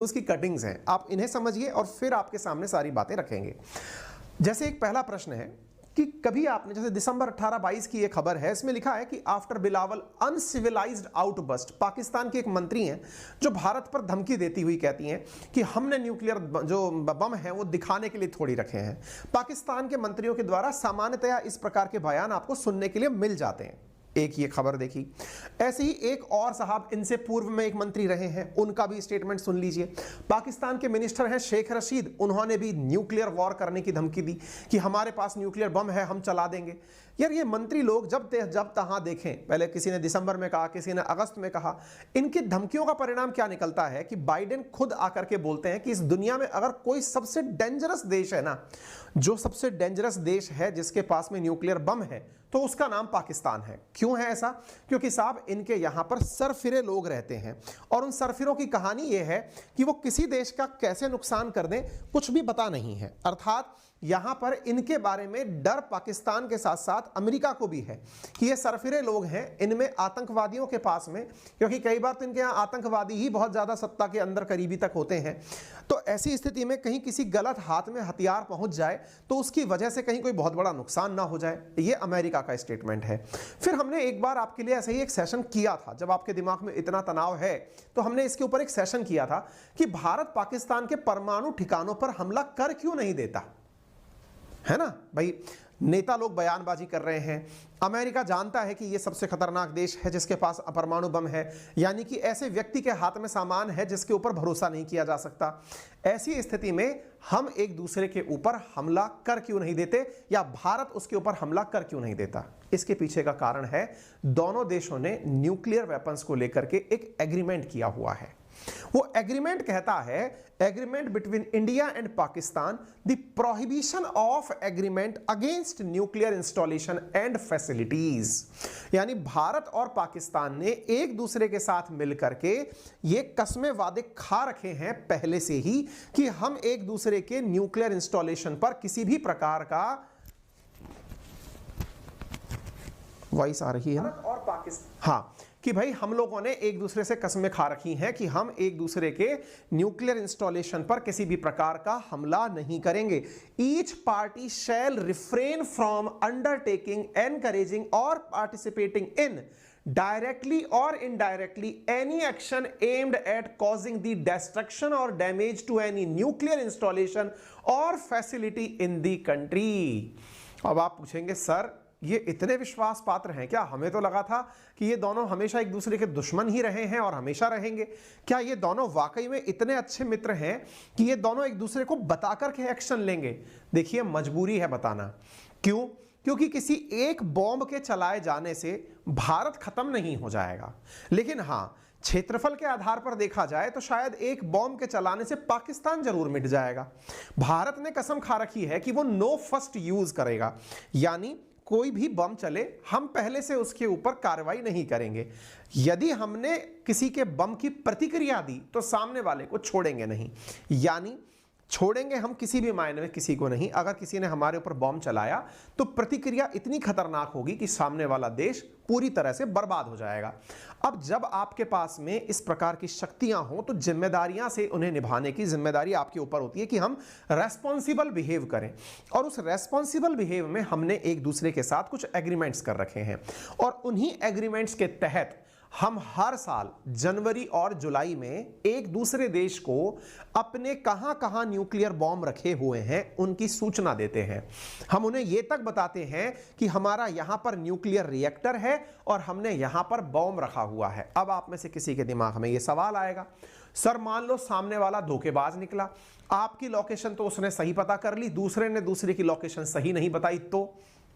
उसकी कटिंग्स हैं, आप इन्हें समझिए और फिर आपके सामने सारी बातें रखेंगे। जैसे एक पहला प्रश्न है कि कभी आपने, जैसे दिसंबर 18-22 की एक खबर है, इसमें लिखा है कि after Bilawal uncivilised outburst, Pakistan के एक मंत्री हैं जो भारत पर धमकी देती हुई कहती हैं कि हमने न्यूक्लियर जो बम है वो दिखाने के लिए थोड़ी रखे हैं। पाकिस्तान के मंत्रियों के द्वारा सामान्यतया इस प्रकार के बयान आपको सुनने के लिए मिल जाते हैं। एक ये खबर देखी। ऐसे ही एक और साहब इनसे पूर्व में एक मंत्री रहे हैं, उनका भी स्टेटमेंट सुन लीजिए। पाकिस्तान के मिनिस्टर हैं शेख रशीद, उन्होंने भी न्यूक्लियर वॉर करने की धमकी दी कि हमारे पास न्यूक्लियर बम है, हम चला देंगे। यार ये मंत्री लोग जब तहां देखें, पहले किसी ने दिसंबर में कहा, किसी ने अगस्त में कहा, इनकी धमकियों का परिणाम क्या निकलता है कि बाइडेन खुद आकर के बोलते हैं कि इस दुनिया में अगर कोई सबसे डेंजरस देश है ना, जो सबसे डेंजरस देश है जिसके पास में न्यूक्लियर बम है, तो उसका नाम पाकिस्तान है। क्यों है ऐसा? क्योंकि साहब इनके यहां पर सरफिरे लोग रहते हैं और उन सरफिरों की कहानी यह है कि वो किसी देश का कैसे नुकसान कर दें कुछ भी पता नहीं है। अर्थात यहां पर इनके बारे में डर पाकिस्तान के साथ साथ अमेरिका को भी है कि ये सरफिरे लोग हैं, इनमें आतंकवादियों के पास में, क्योंकि कई बार तो इनके यहां आतंकवादी ही बहुत ज्यादा सत्ता के अंदर करीबी तक होते हैं, तो ऐसी स्थिति में कहीं किसी गलत हाथ में हथियार पहुंच जाए तो उसकी वजह से कहीं कोई बहुत बड़ा नुकसान ना हो जाए। ये अमेरिका का स्टेटमेंट है। फिर हमने एक बार आपके लिए ऐसे ही एक सेशन किया था, जब आपके दिमाग में इतना तनाव है तो हमने इसके ऊपर एक सेशन किया था कि भारत पाकिस्तान के परमाणु ठिकानों पर हमला कर क्यों नहीं देता, है ना भाई। नेता लोग बयानबाजी कर रहे हैं, अमेरिका जानता है कि यह सबसे खतरनाक देश है जिसके पास परमाणु बम है, यानी कि ऐसे व्यक्ति के हाथ में सामान है जिसके ऊपर भरोसा नहीं किया जा सकता। ऐसी स्थिति में हम एक दूसरे के ऊपर हमला कर क्यों नहीं देते, या भारत उसके ऊपर हमला कर क्यों नहीं देता? इसके पीछे का कारण है दोनों देशों ने न्यूक्लियर वेपन्स को लेकर के एक एग्रीमेंट किया हुआ है। वो एग्रीमेंट कहता है, agreement between India and Pakistan, the prohibition of agreement against nuclear installation and facilities. यानी भारत और पाकिस्तान ने एक दूसरे के साथ मिलकर के ये कस्में वादे खा रखे हैं पहले से ही कि हम एक दूसरे के न्यूक्लियर इंस्टॉलेशन पर किसी भी प्रकार का, वॉइस आ रही है ना, और पाकिस्तान, हाँ, कि भाई हम लोगों ने एक दूसरे से कस्में खा रखी हैं कि हम एक दूसरे के न्यूक्लियर इंस्टॉलेशन पर किसी भी प्रकार का हमला नहीं करेंगे। Each party shall refrain from undertaking, encouraging और participating in directly or indirectly any action aimed at causing the destruction or damage to any nuclear installation or facility in the country। अब आप पूछेंगे सर ये इतने विश्वास पात्र हैं क्या? हमें तो लगा था कि ये दोनों हमेशा एक दूसरे के दुश्मन ही रहे हैं और हमेशा रहेंगे। क्या ये दोनों वाकई में इतने अच्छे मित्र हैं कि ये दोनों एक दूसरे को बता करके एक्शन लेंगे? देखिए मजबूरी है बताना। क्यों? क्योंकि किसी एक बॉम्ब के चलाए जाने से भारत खत्म नहीं हो जाएगा, लेकिन हां क्षेत्रफल के आधार पर देखा जाए तो शायद एक बॉम्ब के चलाने से पाकिस्तान जरूर मिट जाएगा। भारत ने कसम खा रखी है कि वो नो फर्स्ट यूज करेगा, यानी कोई भी बम चले हम पहले से उसके ऊपर कार्रवाई नहीं करेंगे। यदि हमने किसी के बम की प्रतिक्रिया दी तो सामने वाले को छोड़ेंगे नहीं, यानी छोड़ेंगे हम किसी भी मायने में किसी को नहीं। अगर किसी ने हमारे ऊपर बम चलाया तो प्रतिक्रिया इतनी खतरनाक होगी कि सामने वाला देश पूरी तरह से बर्बाद हो जाएगा। अब जब आपके पास में इस प्रकार की शक्तियां हो तो जिम्मेदारियां से उन्हें निभाने की जिम्मेदारी आपके ऊपर होती है कि हम रेस्पॉन्सिबल बिहेव करें, और उस रेस्पॉन्सिबल बिहेव में हमने एक दूसरे के साथ कुछ एग्रीमेंट्स कर रखे हैं, और उन्हीं एग्रीमेंट्स के तहत हम हर साल जनवरी और जुलाई में एक दूसरे देश को अपने कहां कहां न्यूक्लियर बॉम्ब रखे हुए हैं उनकी सूचना देते हैं। हम उन्हें यह तक बताते हैं कि हमारा यहां पर न्यूक्लियर रिएक्टर है और हमने यहां पर बॉम्ब रखा हुआ है। अब आप में से किसी के दिमाग में यह सवाल आएगा, सर मान लो सामने वाला धोखेबाज निकला, आपकी लोकेशन तो उसने सही पता कर ली, दूसरे ने दूसरे की लोकेशन सही नहीं बताई,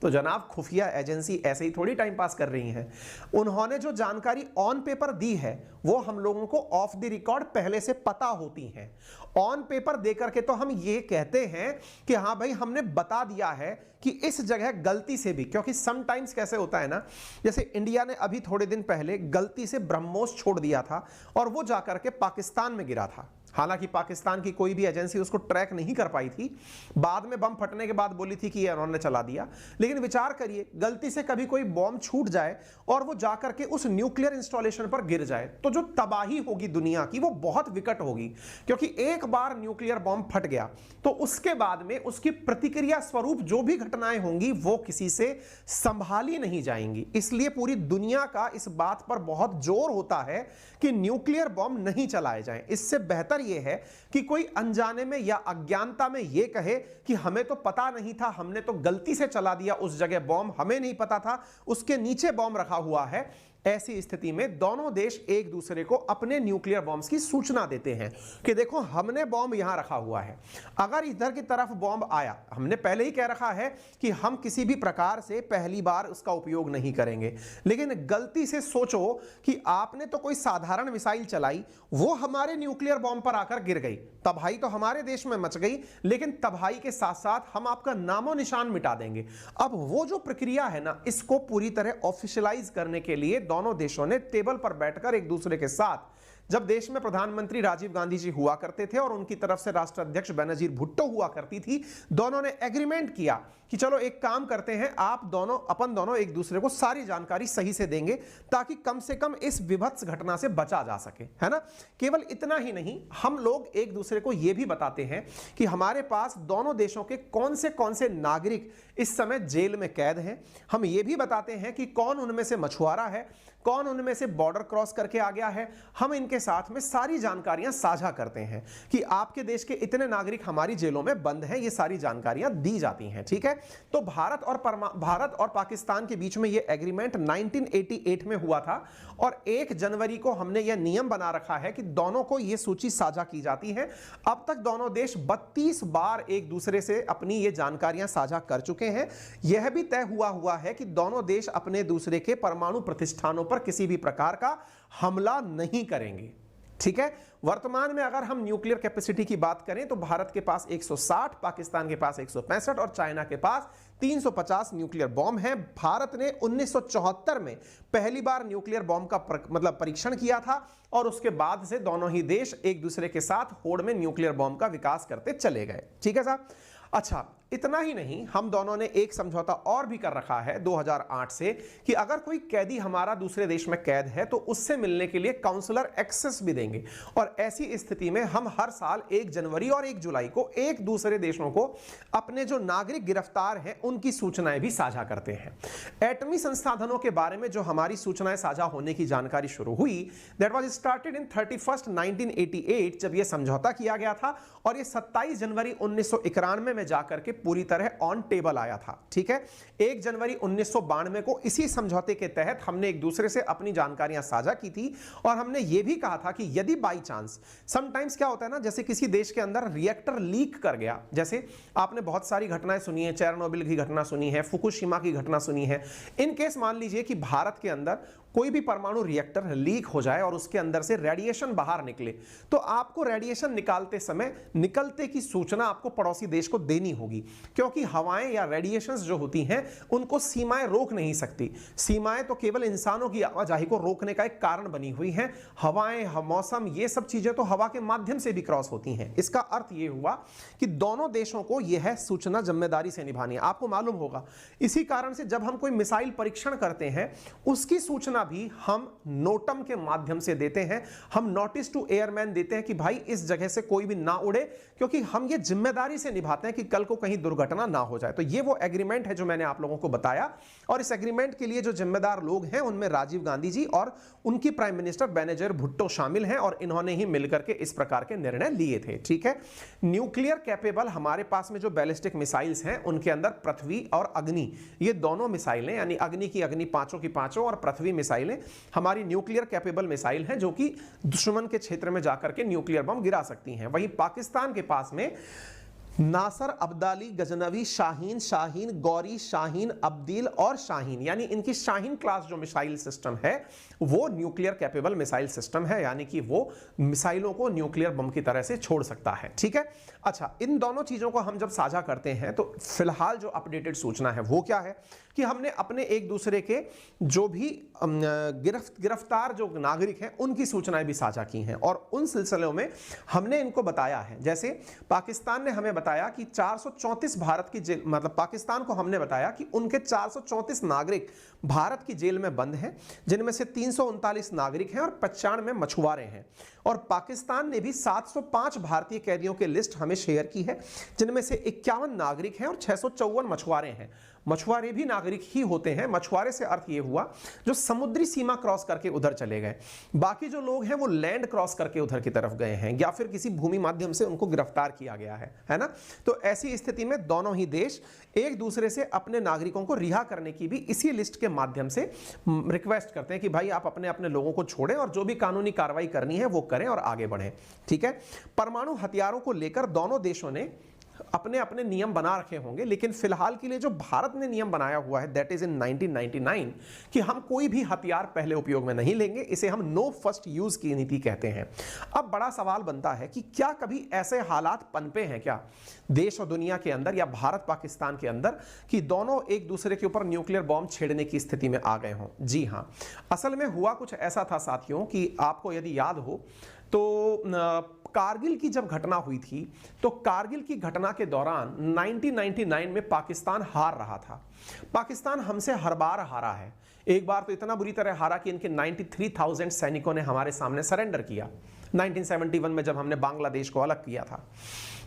तो जनाब खुफिया एजेंसी ऐसे ही थोड़ी टाइम पास कर रही हैं। उन्होंने जो जानकारी ऑन पेपर दी है वो हम लोगों को ऑफ द रिकॉर्ड पहले से पता होती है। ऑन पेपर देकर के तो हम ये कहते हैं कि हाँ भाई हमने बता दिया है कि इस जगह गलती से भी, क्योंकि समटाइम्स कैसे होता है ना, जैसे इंडिया ने अभी थोड़े दिन पहले गलती से ब्रह्मोस छोड़ दिया था और वो जाकर के पाकिस्तान में गिरा था। हालांकि पाकिस्तान की कोई भी एजेंसी उसको ट्रैक नहीं कर पाई थी, बाद में बम फटने के बाद बोली थी कि ये उन्होंने चला दिया। लेकिन विचार करिए, गलती से कभी कोई बॉम्ब छूट जाए और वो जाकर के उस न्यूक्लियर इंस्टॉलेशन पर गिर जाए, तो जो तबाही होगी दुनिया की वो बहुत विकट होगी। क्योंकि एक बार न्यूक्लियर बॉम्ब फट गया तो उसके बाद में उसकी प्रतिक्रिया स्वरूप जो भी घटनाएं होंगी वो किसी से संभाली नहीं जाएंगी। इसलिए पूरी दुनिया का इस बात पर बहुत जोर होता है कि न्यूक्लियर बॉम्ब नहीं चलाए जाएं। इससे बेहतर यह है कि कोई अनजाने में या अज्ञानता में यह कहे कि हमें तो पता नहीं था, हमने तो गलती से चला दिया उस जगह बॉम्ब, हमें नहीं पता था उसके नीचे बॉम्ब रखा हुआ है। ऐसी स्थिति में दोनों देश एक दूसरे को अपने न्यूक्लियर बॉम्ब्स की सूचना देते हैं कि देखो हमने बॉम्ब यहां रखा हुआ है, अगर इधर की तरफ बॉम्ब आया, हमने पहले ही कह रखा है कि हम किसी भी प्रकार से पहली बार उसका उपयोग नहीं करेंगे, लेकिन गलती से सोचो कि आपने तो कोई साधारण मिसाइल चलाई, वो हमारे न्यूक्लियर बॉम्ब पर आकर गिर गई, तबाही तो हमारे देश में मच गई, लेकिन तबाही के साथ साथ हम आपका नामो निशान मिटा देंगे। अब वो जो प्रक्रिया है ना, इसको पूरी तरह ऑफिशियलाइज करने के लिए दोनों देशों ने टेबल पर बैठकर एक दूसरे के साथ, जब देश में प्रधानमंत्री राजीव गांधी जी हुआ करते थे और उनकी तरफ से राष्ट्राध्यक्ष बेनजीर भुट्टो हुआ करती थी, दोनों ने एग्रीमेंट किया कि चलो एक काम करते हैं, आप दोनों अपन दोनों एक दूसरे को सारी जानकारी सही से देंगे ताकि कम से कम इस विभत्स घटना से बचा जा सके, है ना। केवल इतना ही नहीं, हम लोग एक दूसरे को यह भी बताते हैं कि हमारे पास दोनों देशों के कौन से नागरिक इस समय जेल में कैद हैं। हम ये भी बताते हैं कि कौन उनमें से मछुआरा है, कौन उनमें से बॉर्डर क्रॉस करके आ गया है। हम इनके साथ में सारी जानकारियां साझा करते हैं कि आपके देश के इतने नागरिक हमारी जेलों में बंद हैं, ये सारी जानकारियां दी जाती हैं, ठीक है। तो भारत और पाकिस्तान के बीच में ये एग्रीमेंट 1988 में हुआ था और 1 जनवरी को हमने यह नियम बना रखा है कि दोनों को यह सूची साझा की जाती है। अब तक दोनों देश 32 बार एक दूसरे से अपनी ये जानकारियां साझा कर चुके हैं। यह भी तय हुआ है कि दोनों देश अपने दूसरे के परमाणु प्रतिष्ठानों पर किसी भी प्रकार का हमला नहीं करेंगे, ठीक है। वर्तमान में अगर हम न्यूक्लियर कैपेसिटी की बात करें तो भारत के पास 160, पाकिस्तान के पास 165 और चाइना के पास 350 न्यूक्लियर बॉम्ब हैं। भारत ने 1974 में पहली बार न्यूक्लियर बॉम्ब का परीक्षण किया था और उसके बाद से दोनों ही देश एक दूसरे के साथ होड़ में न्यूक्लियर बॉम्ब का विकास करते चले गए, ठीक है साहब। अच्छा, इतना ही नहीं, हम दोनों ने एक समझौता और भी कर रखा है 2008 से कि अगर कोई कैदी हमारा दूसरे देश में कैद है तो उससे मिलने के लिए काउंसलर एक्सेस भी देंगे। और ऐसी स्थिति में हम हर साल 1 जनवरी और 1 जुलाई को एक दूसरे देशों को अपने जो नागरिक गिरफ्तार हैं उनकी सूचनाएं भी साझा करते हैं। एटमी संसाधनों के बारे में जो हमारी सूचनाएं साझा होने की जानकारी शुरू हुई, दैट वाज स्टार्टेड इन 31 1988, जब यह समझौता किया गया था और ये 27 जनवरी 1991 में जाकर के पूरी तरह ऑन टेबल आया था, ठीक है। 1 जनवरी 1992 को इसी समझौते के तहत हमने एक दूसरे से अपनी जानकारियां साझा की थी और हमने यह भी कहा था कि यदि बाई चांस, समटाइम्स क्या होता है ना, जैसे किसी देश के अंदर रिएक्टर लीक कर गया, जैसे आपने बहुत सारी घटनाएं सुनी है, चेरनोबिल की घटना सुनी है, फुकुशिमा की घटना सुनी है। इन केस मान लीजिए कि भारत के अंदर कोई भी परमाणु रिएक्टर लीक हो जाए और उसके अंदर से रेडिएशन बाहर निकले, तो आपको रेडिएशन निकालते समय निकलते की सूचना आपको पड़ोसी देश को देनी होगी, क्योंकि हवाएं या रेडिएशंस जो होती हैं उनको सीमाएं रोक नहीं सकती। सीमाएं तो केवल इंसानों की आवाजाही को रोकने का एक कारण बनी हुई हैं। हवाएं, मौसम, ये सब चीजें तो हवा के माध्यम से भी क्रॉस होती हैं। इसका अर्थ यह हुआ कि दोनों देशों को यह सूचना जिम्मेदारी से निभानी है। आपको मालूम होगा, इसी कारण से जब हम कोई मिसाइल परीक्षण करते हैं उसकी सूचना भी हम नोटम के माध्यम से देते हैं। हम नोटिस टू एयरमैन देते हैं कि भाई इस जगह से कोई भी ना उड़े, क्योंकि हम ये जिम्मेदारी से निभाते हैं कि कल को कहीं दुर्घटना ना हो जाए। तो ये वो एग्रीमेंट है जो मैंने आप लोगों को बताया, और इस एग्रीमेंट के लिए जो जिम्मेदार लोग हैं उनमें राजीव गांधी जी और उनकी प्राइम मिनिस्टर बेनजीर भुट्टो शामिल हैं, और इन्होंने ही मिलकर के इस प्रकार के निर्णय लिए थे, ठीक है। न्यूक्लियर कैपेबल हमारे पास में जो बैलिस्टिक मिसाइल्स हैं उनके अंदर पृथ्वी और अग्नि, ये दोनों मिसाइलें, यानी अग्नि की अग्नि पांचों की पांचों और पृथ्वी मिसाइलें हमारी न्यूक्लियर कैपेबल मिसाइल हैं, जो कि दुश्मन के क्षेत्र में जाकर के न्यूक्लियर बम गिरा सकती हैं। वहीं पाकिस्तान के पास में नासर, अब्दाली, गजनवी, शाहीन, शाहीन, गौरी, शाहीन, अब्दील और शाहीन, यानी इनकी शाहीन क्लास जो मिसाइल सिस्टम है वो न्यूक्लियर कैपेबल मिसाइल सिस्टम है, यानी कि वो मिसाइलों को न्यूक्लियर बम की तरह से छोड़ सकता है। ठीक है, अच्छा, इन दोनों चीजों को हम जब साझा करते हैं तो फिलहाल जो अपडेटेड सूचना है वो क्या है कि हमने अपने एक दूसरे के जो भी गिरफ्तार जो नागरिक हैं उनकी सूचनाएं भी साझा की हैं, और उन सिलसिलों में हमने इनको बताया है। जैसे पाकिस्तान ने हमें बताया कि 434 भारत की जेल, मतलब पाकिस्तान को हमने बताया कि उनके 434 नागरिक भारत की जेल में बंद हैं, जिनमें से 339 नागरिक हैं और 95 मछुआरे हैं। और पाकिस्तान ने भी 705 भारतीय कैदियों की लिस्ट हमें शेयर की है, जिनमें से 51 नागरिक हैं और 654 मछुआरे हैं। मछुआरे भी नागरिक ही होते हैं, मछुआरे से अर्थ यह हुआ जो समुद्री सीमा क्रॉस करके उधर चले गए, बाकी जो लोग हैं वो लैंड क्रॉस करके उधर की तरफ गए हैं या फिर किसी भूमि माध्यम से उनको गिरफ्तार किया गया है ना। तो ऐसी स्थिति में दोनों ही देश एक दूसरे से अपने नागरिकों को रिहा करने की भी इसी लिस्ट के माध्यम से रिक्वेस्ट करते हैं कि भाई आप अपने अपने लोगों को छोड़ें और जो भी कानूनी कार्रवाई करनी है वो करें और आगे बढ़ें। ठीक है, परमाणु हथियारों को लेकर दोनों देशों ने अपने अपने नियम बना रखे होंगे, लेकिन फिलहाल के लिए जो भारत ने नियम बनाया हुआ है दैट इज इन 1999 कि हम कोई भी हथियार पहले उपयोग में नहीं लेंगे, इसे हम नो फर्स्ट यूज की नीति कहते हैं। अब बड़ा सवाल बनता है कि क्या कभी ऐसे हालात पनपे हैं क्या देश और दुनिया के अंदर या भारत पाकिस्तान के अंदर कि दोनों एक दूसरे के ऊपर न्यूक्लियर बॉम्ब छेड़ने की स्थिति में आ गए हों? जी हां, असल में हुआ कुछ ऐसा था साथियों कि आपको यदि याद हो तो कारगिल की जब घटना हुई थी तो कारगिल की घटना के दौरान 1999 में पाकिस्तान हार रहा था। पाकिस्तान हमसे हर बार हारा है, एक बार तो इतना बुरी तरह हारा कि इनके 93,000 सैनिकों ने हमारे सामने सरेंडर किया 1971 में जब हमने बांग्लादेश को अलग किया था।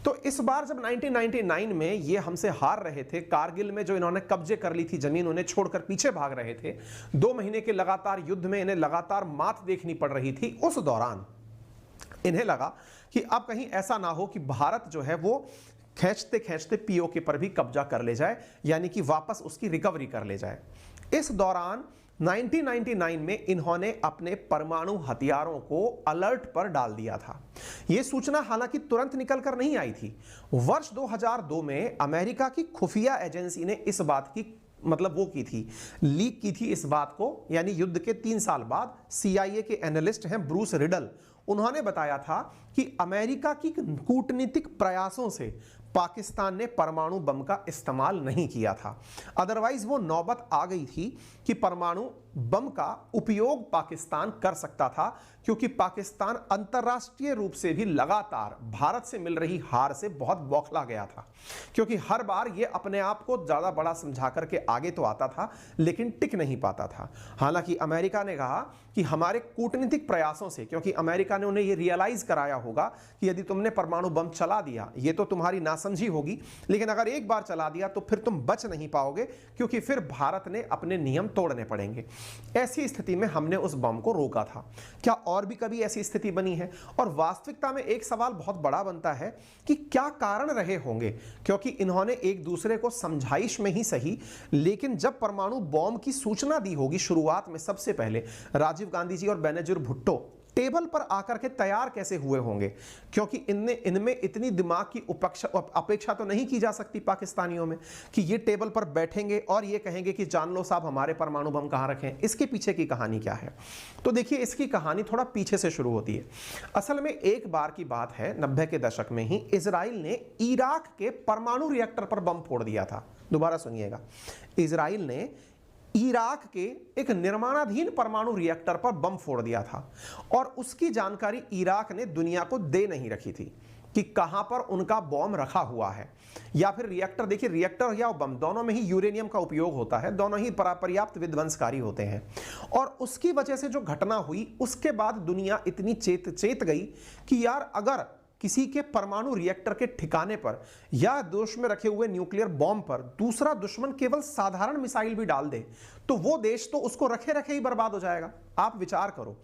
तो इस बार जब 1999 में ये हमसे हार रहे थे, कारगिल में जो इन्होंने कब्जे कर ली थी जमीन, उन्हें छोड़कर पीछे भाग रहे थे, 2 महीने के लगातार युद्ध में इन्हें लगातार मात देखनी पड़ रही थी। उस दौरान इन्हें लगा कि अब कहीं ऐसा ना हो कि भारत जो है वो खींचते खींचते पीओके पर भी कब्जा कर ले जाए, यानी कि वापस उसकी रिकवरी कर ले जाए। इस दौरान 1999 में इन्होंने अपने परमाणु हथियारों को अलर्ट पर डाल दिया था। यह सूचना हालांकि तुरंत निकल कर नहीं आई थी। वर्ष 2002 में अमेरिका की खुफिया एजेंसी ने इस बात की वो की थी, लीक की थी इस बात को, यानी युद्ध के 3 साल बाद CIA के एनालिस्ट हैं ब्रूस रिडल, उन्होंने बताया था कि अमेरिका की कूटनीतिक प्रयासों से पाकिस्तान ने परमाणु बम का इस्तेमाल नहीं किया था। अदरवाइज वो नौबत आ गई थी कि परमाणु बम का उपयोग पाकिस्तान कर सकता था, क्योंकि पाकिस्तान अंतर्राष्ट्रीय रूप से भी लगातार भारत से मिल रही हार से बहुत बौखला गया था, क्योंकि हर बार ये अपने आप को ज़्यादा बड़ा समझा करके आगे तो आता था लेकिन टिक नहीं पाता था। हालांकि अमेरिका ने कहा कि हमारे कूटनीतिक प्रयासों से, क्योंकि अमेरिका ने उन्हें ये रियलाइज कराया होगा कि यदि तुमने परमाणु बम चला दिया ये तो तुम्हारी नासमझी होगी, लेकिन अगर एक बार चला दिया तो फिर तुम बच नहीं पाओगे, क्योंकि फिर भारत ने अपने नियम तोड़ने पड़ेंगे। ऐसी स्थिति में हमने उस बम को रोका था। क्या और भी कभी ऐसी स्थिति बनी है? और वास्तविकता में एक सवाल बहुत बड़ा बनता है कि क्या कारण रहे होंगे, क्योंकि इन्होंने एक दूसरे को समझाइश में ही सही, लेकिन जब परमाणु बॉम्ब की सूचना दी होगी शुरुआत में, सबसे पहले राजीव गांधी जी और बेनजीर भुट्टो टेबल पर आकर के तैयार कैसे हुए होंगे, क्योंकि इनमें इतनी दिमाग की अपेक्षा तो नहीं की जा सकती पाकिस्तानियों में कि ये टेबल पर बैठेंगे और ये कहेंगे कि जान लो साहब हमारे परमाणु बम कहां रखें। इसके पीछे की कहानी क्या है? तो देखिए, इसकी कहानी थोड़ा पीछे से शुरू होती है। असल में एक बार की बात है, 90 के दशक में ही इजराइल ने इराक के परमाणु रिएक्टर पर बम फोड़ दिया था। दोबारा सुनिएगा, इजराइल ने इराक के एक निर्माणाधीन परमाणु रिएक्टर पर बम फोड़ दिया था, और उसकी जानकारी इराक ने दुनिया को दे नहीं रखी थी कि कहां पर उनका बम रखा हुआ है या फिर रिएक्टर। देखिए, रिएक्टर या बम दोनों में ही यूरेनियम का उपयोग होता है, दोनों ही पर्याप्त विध्वंसकारी होते हैं। और उसकी वजह से जो घटना हुई उसके बाद दुनिया इतनी चेत गई कि यार अगर किसी के परमाणु रिएक्टर के ठिकाने पर या देश में रखे हुए न्यूक्लियर बॉम्ब पर दूसरा दुश्मन केवल साधारण मिसाइल भी डाल दे तो वो देश तो उसको रखे रखे ही बर्बाद हो जाएगा। आप विचार करो,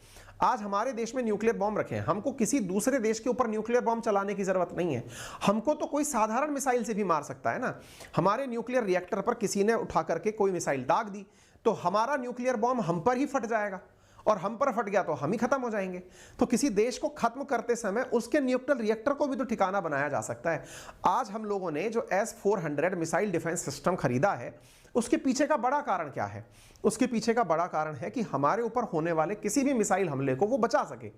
आज हमारे देश में न्यूक्लियर बॉम्ब रखे हैं, हमको किसी दूसरे देश के ऊपर न्यूक्लियर बॉम्ब चलाने की जरूरत नहीं है, हमको तो कोई साधारण मिसाइल से भी मार सकता है ना। हमारे न्यूक्लियर रिएक्टर पर किसी ने उठा करके कोई मिसाइल दाग दी तो हमारा न्यूक्लियर बॉम्ब हम पर ही फट जाएगा और हम पर फट गया तो हम ही खत्म हो जाएंगे। तो किसी देश को खत्म करते समय उसके न्यूक्लियर रिएक्टर को भी तो ठिकाना बनाया जा सकता है। आज हम लोगों ने जो S-400 मिसाइल डिफेंस सिस्टम खरीदा है, उसके पीछे का बड़ा कारण क्या है? उसके पीछे का बड़ा कारण है कि हमारे ऊपर होने वाले किसी भी मिसाइल हमले को वो बचा सके।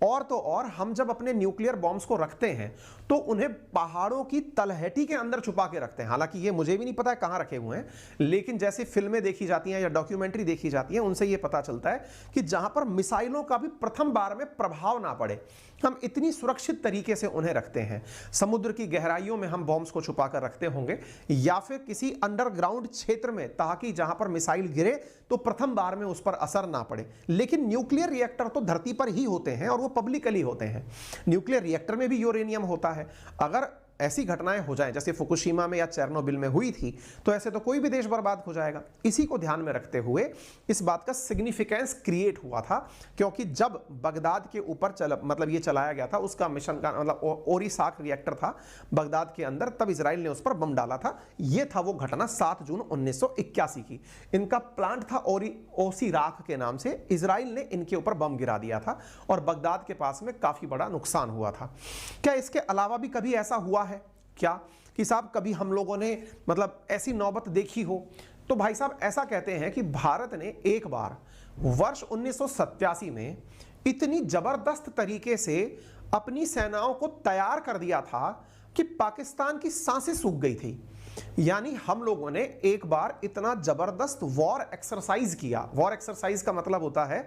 और तो और हम जब अपने न्यूक्लियर बॉम्ब्स को रखते हैं तो उन्हें पहाड़ों की तलहटी के अंदर छुपा के रखते हैं। हालांकि ये मुझे भी नहीं पता है कहां रखे हुए हैं, लेकिन जैसे फिल्में देखी जाती हैं या डॉक्यूमेंट्री देखी जाती है, उनसे ये पता चलता है कि जहां पर मिसाइलों का भी प्रथम बार में प्रभाव ना पड़े, हम इतनी सुरक्षित तरीके से उन्हें रखते हैं। समुद्र की गहराइयों में हम बॉम्ब्स को छुपा कर रखते होंगे या फिर किसी अंडरग्राउंड क्षेत्र में, ताकि जहां पर मिसाइल गिरे तो प्रथम बार में उस पर असर ना पड़े। लेकिन न्यूक्लियर रिएक्टर तो धरती पर ही होते हैं और वो पब्लिकली होते हैं। न्यूक्लियर रिएक्टर में भी यूरेनियम होता है। अगर ऐसी घटनाएं हो जाएं जैसे फुकुशिमा में या चेरनोबिल में हुई थी, तो ऐसे तो कोई भी देश बर्बाद हो जाएगा। इसी को ध्यान में रखते हुए इस बात का सिग्निफिकेंस क्रिएट हुआ था, क्योंकि जब बगदाद के ऊपर ये चलाया गया था, उसका मिशन का मतलब ओरिसाक रिएक्टर था बगदाद के अंदर, तब इजराइल ने उस पर बम डाला था। यह था वो घटना 7 जून 1981 की। इनका प्लांट था ओसीराक के नाम से, इजराइल ने इनके ऊपर बम गिरा दिया था और बगदाद के पास में काफी बड़ा नुकसान हुआ था। क्या इसके अलावा भी कभी ऐसा हुआ है क्या कि साहब कभी हम लोगों ने ऐसी नौबत देखी हो? तो भाई साहब ऐसा कहते हैं कि भारत ने एक बार वर्ष 1987 में इतनी जबरदस्त तरीके से अपनी सेनाओं को तैयार कर दिया था कि पाकिस्तान की सांसें सूख गई थी। यानी हम लोगों ने एक बार इतना जबरदस्त वॉर एक्सरसाइज किया। वॉर एक्सरसाइज का मतलब होता है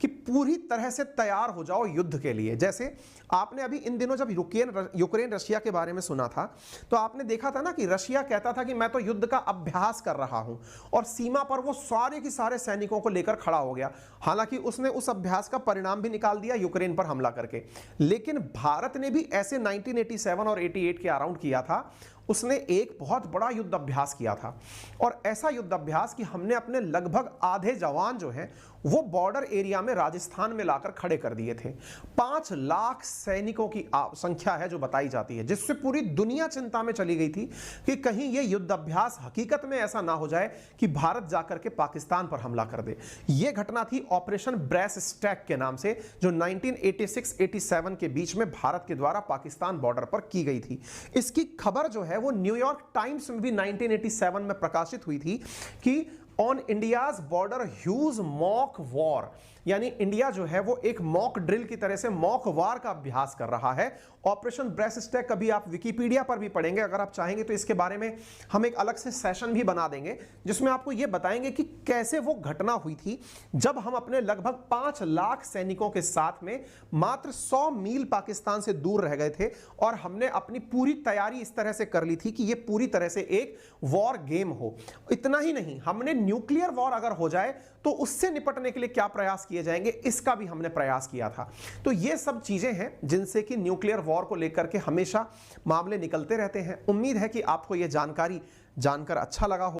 कि पूरी तरह से तैयार हो जाओ युद्ध के लिए। जैसे आपने अभी इन दिनों जब यूक्रेन रशिया के बारे में सुना था, तो आपने देखा था ना कि रशिया कहता था कि मैं तो युद्ध का अभ्यास कर रहा हूं, और सीमा पर वो सारे के सारे सैनिकों को लेकर खड़ा हो गया। हालांकि उसने उस अभ्यास का परिणाम भी निकाल दिया यूक्रेन पर हमला करके। लेकिन भारत ने भी ऐसे 1987 और 88 के अराउंड किया था। उसने एक बहुत बड़ा युद्ध अभ्यास किया था, और ऐसा युद्ध अभ्यास कि हमने अपने लगभग आधे जवान जो हैं वो बॉर्डर एरिया में राजस्थान में लाकर खड़े कर दिए थे। 5 लाख सैनिकों की संख्या है जो बताई जाती है, जिससे पूरी दुनिया चिंता में चली गई थी कि कहीं ये युद्ध अभ्यास हकीकत में ऐसा ना हो जाए कि भारत जाकर के पाकिस्तान पर हमला कर दे। ये घटना थी ऑपरेशन ब्रेस स्टैक के नाम से, जो 1986-87 के बीच में भारत के द्वारा पाकिस्तान बॉर्डर पर की गई थी। इसकी खबर जो है वो न्यूयॉर्क टाइम्स में भी 1987 में प्रकाशित हुई थी कि on India's border huge mock war, यानी इंडिया जो है वो एक मॉक ड्रिल की तरह से मॉक वार का अभ्यास कर रहा है। ऑपरेशन ब्रेस स्टैक कभी आप विकिपीडिया पर भी पढ़ेंगे, अगर आप चाहेंगे तो इसके बारे में हम एक अलग से सेशन भी बना देंगे, जिसमें आपको ये बताएंगे कि कैसे वो घटना हुई थी जब हम अपने लगभग 5 लाख सैनिकों के साथ में मात्र 100 मील पाकिस्तान से दूर रह गए थे, और हमने अपनी पूरी तैयारी इस तरह से कर ली थी कि ये पूरी तरह से एक वॉर गेम हो। इतना ही नहीं, हमने न्यूक्लियर वॉर अगर हो जाए तो उससे निपटने के लिए क्या प्रयास किए जाएंगे, इसका भी हमने प्रयास किया था। तो ये सब चीजें हैं जिनसे कि न्यूक्लियर वॉर को लेकर के हमेशा मामले निकलते रहते हैं। उम्मीद है कि आपको यह जानकारी जानकर अच्छा लगा हो।